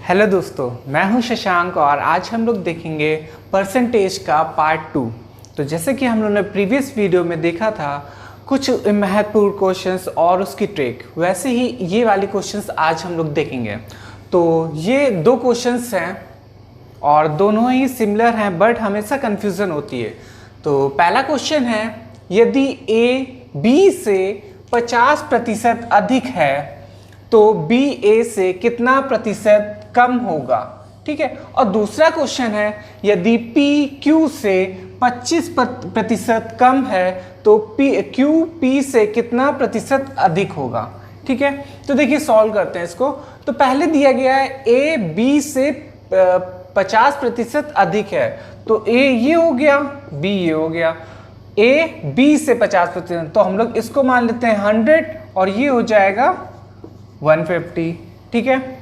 Hello दोस्तों, मैं हूं शशांक और आज हम लोग देखेंगे परसेंटेज का पार्ट 2। तो जैसे कि हम लोगों ने प्रीवियस वीडियो में देखा था कुछ महत्वपूर्ण क्वेश्चंस और उसकी ट्रिक, वैसे ही ये वाले क्वेश्चंस आज हम लोग देखेंगे। तो ये दो क्वेश्चंस हैं और दोनों ही सिमिलर हैं बट हमेशा कन्फ्यूज़न होती है। तो पहला क्वेश्चन है, यदि ए बी से 50% अधिक है तो बी ए से कितना प्रतिशत कम होगा। ठीक है। और दूसरा क्वेश्चन है, यदि पी क्यू से 25% कम है तो क्यू पी से कितना प्रतिशत अधिक होगा। ठीक है। तो देखिए सॉल्व करते हैं इसको। तो पहले दिया गया है ए बी से 50% अधिक है, तो ए ये हो गया, बी ये हो गया। ए बी से 50%, तो हम लोग इसको मान लेते हैं 100 और ये हो जाएगा 150। ठीक है।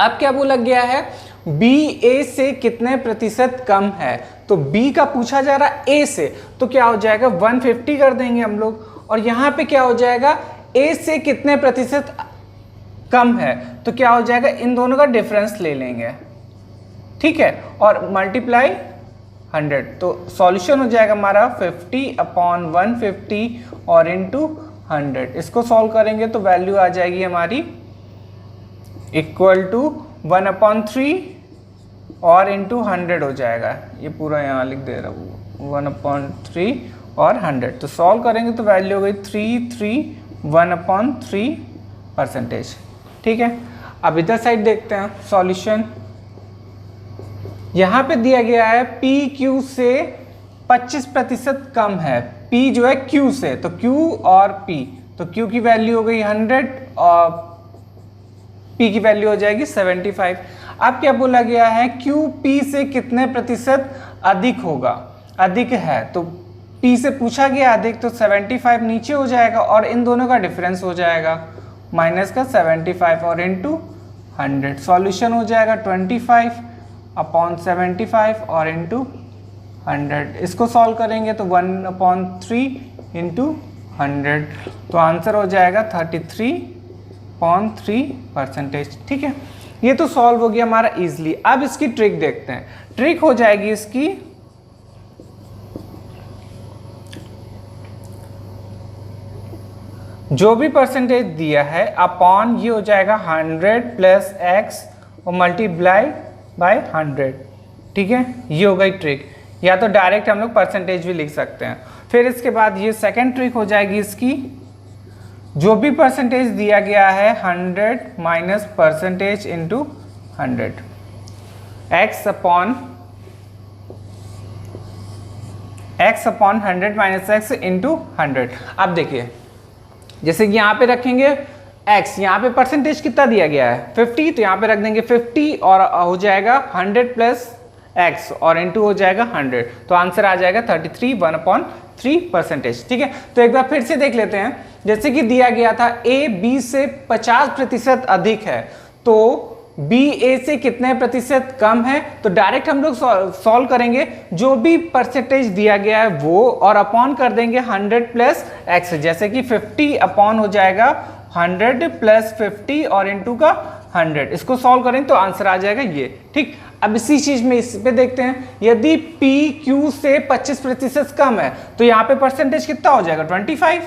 अब क्या बोला गया है, बी ए से कितने प्रतिशत कम है, तो बी का पूछा जा रहा है ए से, तो क्या हो जाएगा 150 कर देंगे हम लोग। और यहाँ पे क्या हो जाएगा, ए से कितने प्रतिशत कम है, तो क्या हो जाएगा, इन दोनों का डिफरेंस ले लेंगे। ठीक है। और मल्टीप्लाई 100, तो सॉल्यूशन हो जाएगा हमारा 50/150 और इंटू 100। इसको सॉल्व करेंगे तो वैल्यू आ जाएगी हमारी इक्वल टू 1/3 और इंटू 100 हो जाएगा। ये पूरा यहाँ लिख दे रहा हूँ, 1/3 और 100। तो सॉल्व करेंगे तो वैल्यू हो गई 331/3%। ठीक है। अब इधर साइड देखते हैं सॉल्यूशन। यहाँ पे दिया गया है पी क्यू से 25% कम है। पी जो है क्यू से, तो क्यू और पी, तो क्यू की वैल्यू हो गई 100 और पी की वैल्यू हो जाएगी 75। अब क्या बोला गया है, क्यू पी से कितने प्रतिशत अधिक होगा, अधिक है, तो पी से पूछा गया अधिक, तो 75 नीचे हो जाएगा और इन दोनों का डिफरेंस हो जाएगा माइनस का 75 और इंटू 100। सॉल्यूशन हो जाएगा 25/75 और इंटू 100। इसको सॉल्व करेंगे तो 1/3 इंटू 100, तो आंसर हो जाएगा 33.3%। ठीक है। ये तो सॉल्व हो गया हमारा इजीली। अब इसकी ट्रिक देखते हैं। ट्रिक हो जाएगी इसकी, जो भी परसेंटेज दिया है अपॉन ये हो जाएगा 100 प्लस x और मल्टीप्लाई बाय 100। ठीक है। ये हो गई ट्रिक, या तो डायरेक्ट हम लोग परसेंटेज भी लिख सकते हैं। फिर इसके बाद ये सेकंड ट्रिक हो जाएगी इसकी, जो भी परसेंटेज दिया गया है 100 minus percentage into 100, x upon 100 minus x into 100। अब देखिए जैसे कि यहाँ पे रखेंगे x, यहाँ पे परसेंटेज कितना दिया गया है 50, तो यहाँ पे रख देंगे 50 और हो जाएगा 100 प्लस x और इंटू हो जाएगा 100, तो आंसर आ जाएगा 33/1/3%। ठीक है। तो एक बार फिर से देख लेते हैं। जैसे कि दिया गया था a b से 50% अधिक है, तो b a से कितने प्रतिशत कम है, तो डायरेक्ट हम लोग सॉल्व करेंगे। जो भी परसेंटेज दिया गया है वो और अपॉन कर देंगे 100 प्लस x, जैसे कि 50 अपॉन हो जाएगा 100 प्लस 50 और इंटू का 100। इसको सॉल्व करें तो आंसर आ जाएगा ये। ठीक। अब इसी चीज में इस पे देखते हैं, यदि P Q से 25% कम है तो यहाँ पे परसेंटेज कितना हो जाएगा 25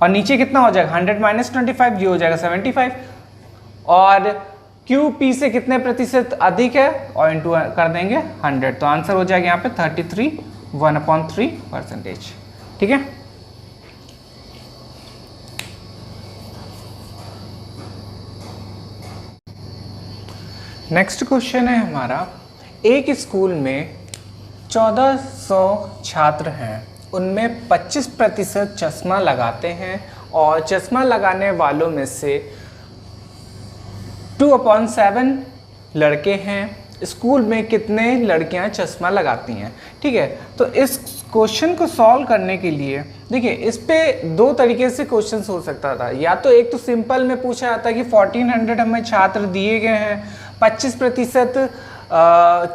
और नीचे कितना हो जाएगा 100 माइनस 25, ये हो जाएगा 75। और Q P से कितने प्रतिशत अधिक है और इंटू कर देंगे 100, तो आंसर हो जाएगा यहाँ पे 33/1/3%। ठीक है। नेक्स्ट क्वेश्चन है हमारा, एक स्कूल में 1400 छात्र हैं, उनमें 25% चश्मा लगाते हैं और चश्मा लगाने वालों में से 2/7 लड़के हैं। स्कूल में कितने लड़कियां चश्मा लगाती हैं। ठीक है। तो इस क्वेश्चन को सॉल्व करने के लिए देखिए, इस पे दो तरीके से क्वेश्चन हो सकता था। या तो एक तो सिंपल में पूछा जाता है कि 1400 हमें छात्र दिए गए हैं, 25%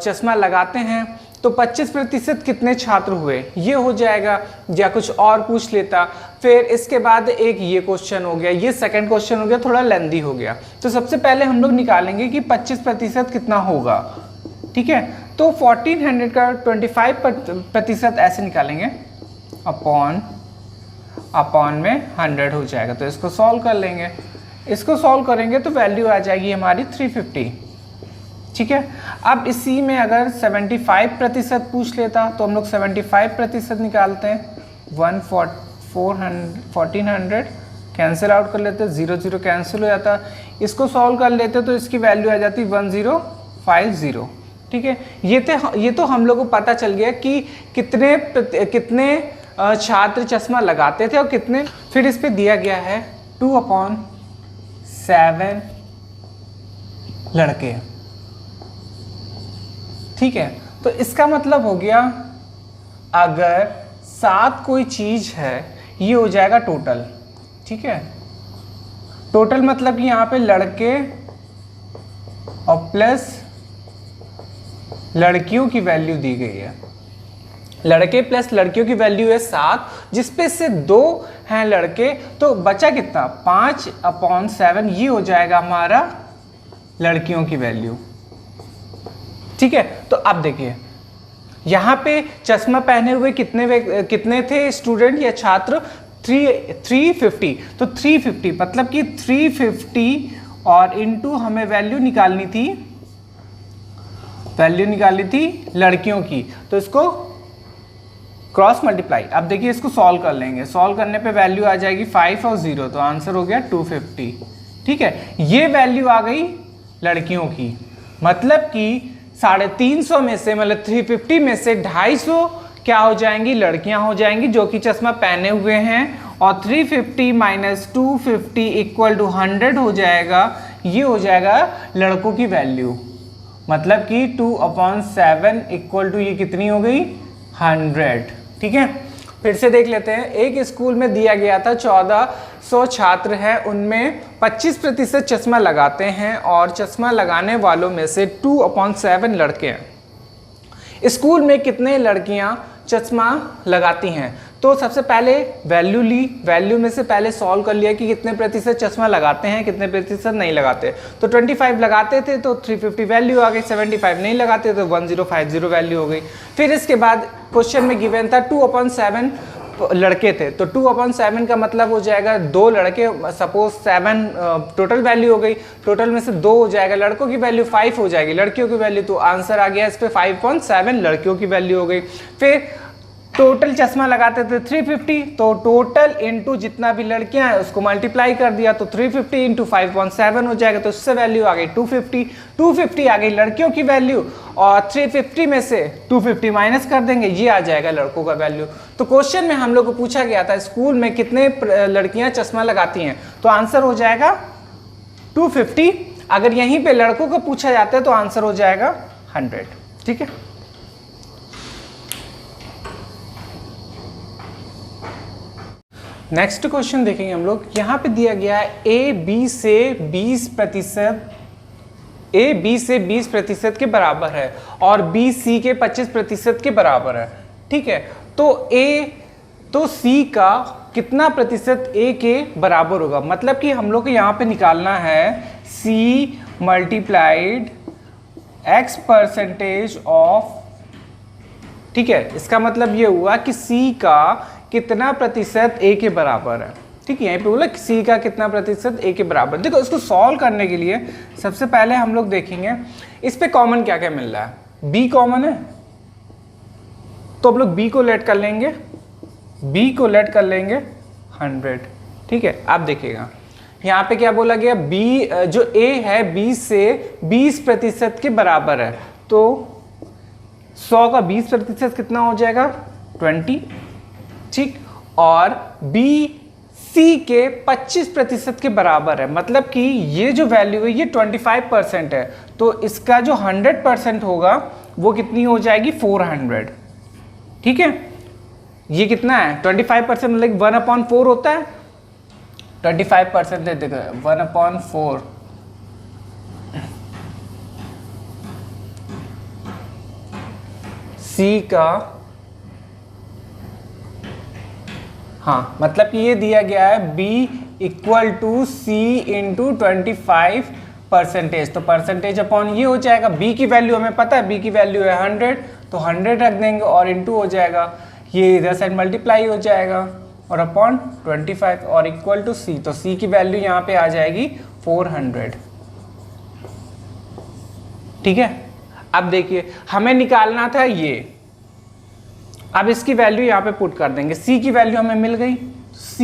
चश्मा लगाते हैं, तो 25% कितने छात्र हुए, ये हो जाएगा, या कुछ और पूछ लेता। फिर इसके बाद एक ये क्वेश्चन हो गया, ये सेकंड क्वेश्चन हो गया, थोड़ा लेंदी हो गया। तो सबसे पहले हम लोग निकालेंगे कि 25% कितना होगा, ठीक है। तो 1400 का 25% ऐसे निकालेंगे, अपॉन में 100 हो जाएगा। तो इसको सॉल्व कर लेंगे, इसको सॉल्व करेंगे तो वैल्यू आ जाएगी हमारी 350, ठीक है। अब इसी में अगर 75% पूछ लेता तो हम लोग 75% निकालते हैं, 1400 कैंसिल आउट कर लेते, 0 0 कैंसिल हो जाता। इसको सॉल्व कर लेते तो इसकी वैल्यू आ जाती 1050, ठीक है। ये तो हम लोग को पता चल गया कि कितने छात्र चश्मा लगाते थे और कितने। फिर इस पे दिया गया है 2/7 लड़के, ठीक है। तो इसका मतलब हो गया अगर 7 कोई चीज है, ये हो जाएगा टोटल, ठीक है। टोटल मतलब कि यहाँ पे लड़के और प्लस लड़कियों की वैल्यू दी गई है। लड़के प्लस लड़कियों की वैल्यू है 7, जिसपे से 2 हैं लड़के, तो बचा कितना, 5/7, ये हो जाएगा हमारा लड़कियों की वैल्यू, ठीक है। तो अब देखिए यहाँ पे चश्मा पहने हुए कितने थे स्टूडेंट या छात्र, 350। तो 350 मतलब कि 350 और इनटू हमें वैल्यू निकालनी थी लड़कियों की, तो इसको क्रॉस मल्टीप्लाई। अब देखिए इसको सॉल्व कर लेंगे, सॉल्व करने पे वैल्यू आ जाएगी 5 और 0, तो आंसर हो गया 250, ठीक है। ये वैल्यू आ गई लड़कियों की, मतलब कि 350 में से, मतलब 350 में से 250 क्या हो जाएंगी, लड़कियां हो जाएंगी जो कि चश्मा पहने हुए हैं, और 350 माइनस 250 इक्वल टू 100 हो जाएगा, ये हो जाएगा लड़कों की वैल्यू। मतलब कि 2/7 इक्वल टू ये कितनी हो गई, 100, ठीक है। फिर से देख लेते हैं, एक स्कूल में दिया गया था 1400 छात्र हैं, उनमें 25% चश्मा लगाते हैं और चश्मा लगाने वालों में से 2/7 लड़के हैं। स्कूल में कितने लड़कियां चश्मा लगाती हैं, तो सबसे पहले वैल्यू ली, वैल्यू में से पहले सॉल्व कर लिया कि कितने प्रतिशत चश्मा लगाते हैं, कितने प्रतिशत नहीं लगाते। तो 25 लगाते थे तो 350 वैल्यू आ गई, 75 नहीं लगाते तो 1050 वैल्यू हो गई। फिर इसके बाद क्वेश्चन में गिवन था 2/7 लड़के थे, तो 2/7 का मतलब हो जाएगा 2 लड़के, सपोज 7 टोटल वैल्यू हो गई, टोटल में से 2 हो जाएगा, लड़कों की वैल्यू 5 हो जाएगी, लड़कियों की वैल्यू, तो आंसर आ गया इस पे 5/7 लड़कियों की वैल्यू हो गई। फिर टोटल चश्मा लगाते थे 350, तो टोटल इंटू जितना भी लड़कियां हैं उसको मल्टीप्लाई कर दिया, तो 350 इंटू 5/7 हो जाएगा, तो उससे वैल्यू आ गई 250 आ गई लड़कियों की वैल्यू, और 350 में से 250 माइनस कर देंगे, ये आ जाएगा लड़कों का वैल्यू। तो क्वेश्चन में हम लोग को पूछा गया था स्कूल में कितने लड़कियां चश्मा लगाती हैं, तो आंसर हो जाएगा 250। अगर यहीं पे लड़कों को पूछा जाता है तो आंसर हो जाएगा 100, ठीक है। नेक्स्ट क्वेश्चन देखेंगे हम लोग, यहाँ पे दिया गया है ए बी से 20% के बराबर है और बी सी के 25% के बराबर है, ठीक है। तो सी का कितना प्रतिशत ए के बराबर होगा, मतलब कि हम लोग को यहाँ पे निकालना है c multiplied x percentage of, ठीक है। इसका मतलब ये हुआ कि सी का कितना प्रतिशत ए के बराबर है, ठीक है। यहीं पे बोला कि सी का कितना प्रतिशत ए के बराबर। देखो इसको सॉल्व करने के लिए सबसे पहले हम लोग देखेंगे इस पे कॉमन क्या क्या मिल रहा है, बी कॉमन है तो हम लोग बी को लेट कर लेंगे, 100, ठीक है। आप देखिएगा यहाँ पे क्या बोला गया, बी जो ए है बी से 20% के बराबर है, तो 100 का 20% कितना हो जाएगा 20, ठीक। और बी सी के 25% के बराबर है, मतलब कि ये जो वैल्यू है ये 25% है, तो इसका जो 100% होगा वो कितनी हो जाएगी 400, ठीक है। ये कितना है 25%, मतलब 1/4 होता है, 25% देखो 1/4, सी का, हाँ मतलब कि ये दिया गया है b equal to c into 25%, तो परसेंटेज अपॉन ये हो जाएगा, b की वैल्यू हमें पता है, b की वैल्यू है 100, तो 100 रख देंगे और इंटू हो जाएगा, ये इधर साइड मल्टीप्लाई हो जाएगा और अपॉन 25 और इक्वल टू सी, तो सी की वैल्यू यहाँ पे आ जाएगी 400। ठीक है, अब देखिए हमें निकालना था ये, अब इसकी वैल्यू यहाँ पे पुट कर देंगे, c की वैल्यू हमें मिल गई, c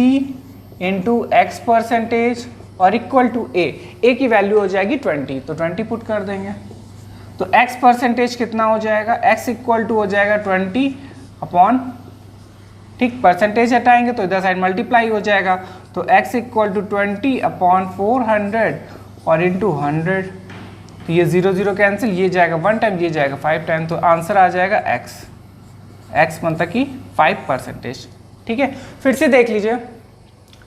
इंटू एक्स परसेंटेज और इक्वल टू a की वैल्यू हो जाएगी 20, तो 20 पुट कर देंगे, तो x परसेंटेज कितना हो जाएगा, x इक्वल टू हो जाएगा 20 अपॉन, ठीक परसेंटेज हटाएंगे तो इधर साइड मल्टीप्लाई हो जाएगा, तो x इक्वल टू 20 अपॉन 400 और इंटू 100, तो ये 0 0 कैंसिल, ये जाएगा 1 टाइम, ये जाएगा 5 टाइम, तो आंसर आ जाएगा x मतलब कि 5%। ठीक है, फिर से देख लीजिए,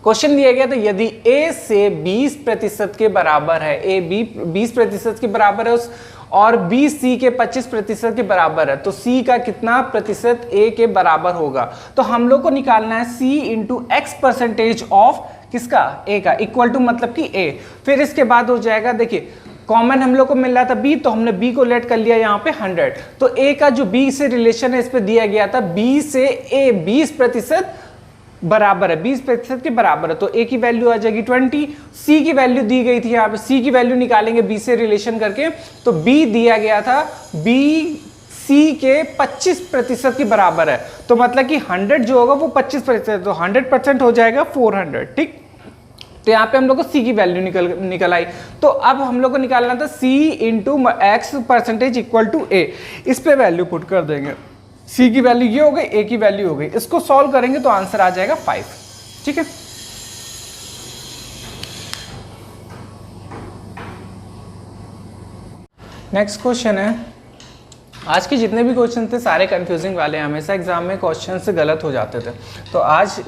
क्वेश्चन दिया गया था यदि a से 20% के बराबर है, a b 20% के बराबर है और b c के 25% के बराबर है, तो c का कितना प्रतिशत a के बराबर होगा, तो हम लोग को निकालना है c into x percentage of किसका, a का, इक्वल टू मतलब कि a, फिर इसके बाद हो जाएगा, देखिए कॉमन हम लोग को मिल रहा था b, तो हमने b को लेट कर लिया यहाँ पे 100, तो a का जो b से रिलेशन है इस पे दिया गया था, b से a 20% बराबर है, 20% के बराबर है, तो a की वैल्यू आ जाएगी 20, c की वैल्यू दी गई थी यहाँ पे, c की वैल्यू निकालेंगे b से रिलेशन करके, तो b दिया गया था b c के 25% के बराबर है, तो मतलब कि 100 जो होगा वो 25%, तो 100% हो जाएगा 400। ठीक, तो यहाँ पे हम लोग को c की वैल्यू निकल आई, तो अब हम लोग को निकालना था c into x percentage equal to a, इस पे वैल्यू पुट कर देंगे, c की वैल्यू ये हो गई, a की वैल्यू हो गई, इसको सॉल्व करेंगे तो आंसर आ जाएगा 5। ठीक है, नेक्स्ट क्वेश्चन है, आज के जितने भी क्वेश्चन थे सारे कंफ्यूजिंग वाले, हमेशा एग्जाम में क्वेश्चन से गलत हो जाते थे, तो आज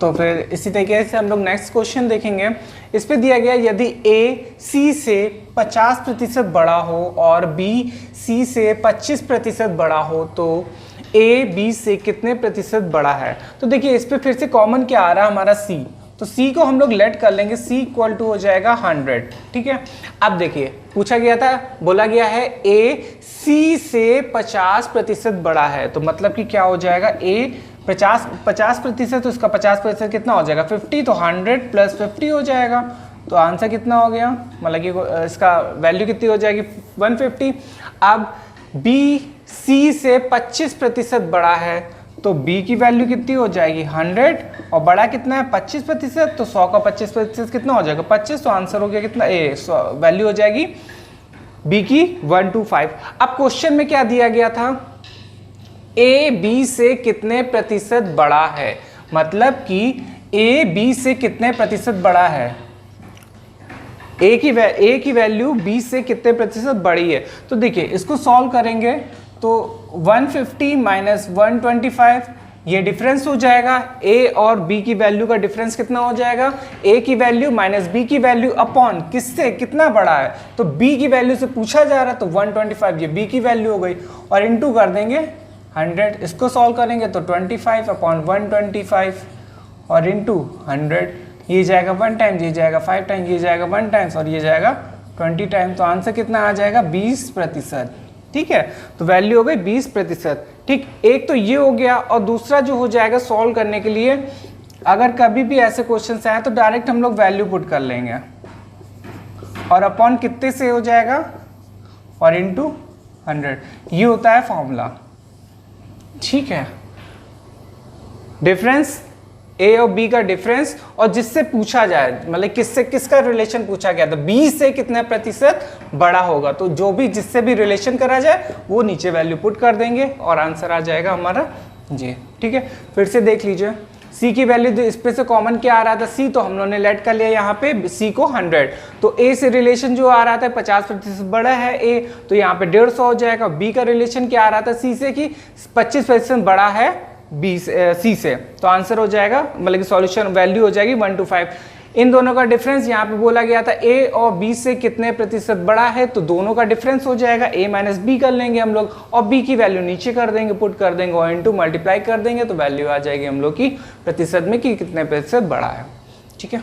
तो फिर इसी तरीके से हम लोग नेक्स्ट क्वेश्चन देखेंगे। इस पे दिया गया यदि a c से 50% बड़ा हो और b c से 25% बड़ा हो तो a b से कितने प्रतिशत बड़ा है। तो देखिए इस पे फिर से कॉमन क्या आ रहा है हमारा c, तो c को हम लोग लेट कर लेंगे, c इक्वल टू हो जाएगा 100। ठीक है, अब देखिए पूछा गया था, बोला गया है a c से 50% बड़ा है, तो मतलब कि क्या हो जाएगा, a 50%, तो इसका 50% कितना हो जाएगा 50, तो 100 प्लस 50 हो जाएगा, तो आंसर कितना हो गया, मतलब कि इसका वैल्यू कितनी हो जाएगी 150। अब b c से 25% बड़ा है, तो b की वैल्यू कितनी हो जाएगी 100 और बड़ा कितना है 25%, तो 100 का 25% कितना हो जाएगा 25, तो आंसर हो गया कितना, वैल्यू हो जाएगी b की 125। अब क्वेश्चन में क्या दिया गया था, a b से कितने प्रतिशत बड़ा है, मतलब कि a b से कितने प्रतिशत बड़ा है, a की वैल्यू b से कितने प्रतिशत बड़ी है। तो देखिए इसको सॉल्व करेंगे तो 150 माइनस 125 ये डिफरेंस हो जाएगा, a और b की वैल्यू का डिफरेंस कितना हो जाएगा, a की वैल्यू माइनस b की वैल्यू अपॉन किससे कितना बड़ा है, तो b की वैल्यू से पूछा जा रहा है, तो 125 ये b की वैल्यू हो गई और इनटू कर देंगे 100, इसको सॉल्व करेंगे तो 25 अपॉन 125 और इंटू 100, ये जाएगा 1 टाइम्स, ये जाएगा 5 टाइम्स, ये जाएगा 1 टाइम्स और ये जाएगा 20 टाइम्स, तो आंसर कितना आ जाएगा 20%। ठीक है, तो वैल्यू हो गई 20%। ठीक, एक तो ये हो गया और दूसरा जो हो जाएगा सॉल्व करने के लिए, अगर कभी भी ऐसे क्वेश्चन आए तो डायरेक्ट हम लोग वैल्यू पुट कर लेंगे और अपॉन कितने से हो जाएगा और इंटू 100, ये होता है फॉर्मूला। ठीक है, डिफरेंस a और b का डिफरेंस और जिससे पूछा जाए, मतलब किसका रिलेशन पूछा गया था, b से कितने प्रतिशत बड़ा होगा, तो जो भी जिससे भी रिलेशन करा जाए वो नीचे वैल्यू पुट कर देंगे और आंसर आ जाएगा हमारा जी। ठीक है, फिर से देख लीजिए, c की वैल्यू इस पे से कॉमन क्या आ रहा था c, तो हम लोगों ने लेट कर लिया यहाँ पे c को 100, तो a से रिलेशन जो आ रहा था 50% बड़ा है a, तो यहाँ पे 150 हो जाएगा। b का रिलेशन क्या आ रहा था c से कि 25% बड़ा है b से c से, तो आंसर हो जाएगा, मतलब कि सॉल्यूशन वैल्यू हो जाएगी 125। इन दोनों का डिफरेंस यहाँ पे बोला गया था ए और बी से कितने प्रतिशत बड़ा है, तो दोनों का डिफरेंस हो जाएगा ए माइनस बी कर लेंगे हम लोग और बी की वैल्यू नीचे कर देंगे, पुट कर देंगे और इनटू मल्टीप्लाई कर देंगे तो वैल्यू आ जाएगी हम लोग की प्रतिशत में कि कितने प्रतिशत बड़ा है। ठीक है।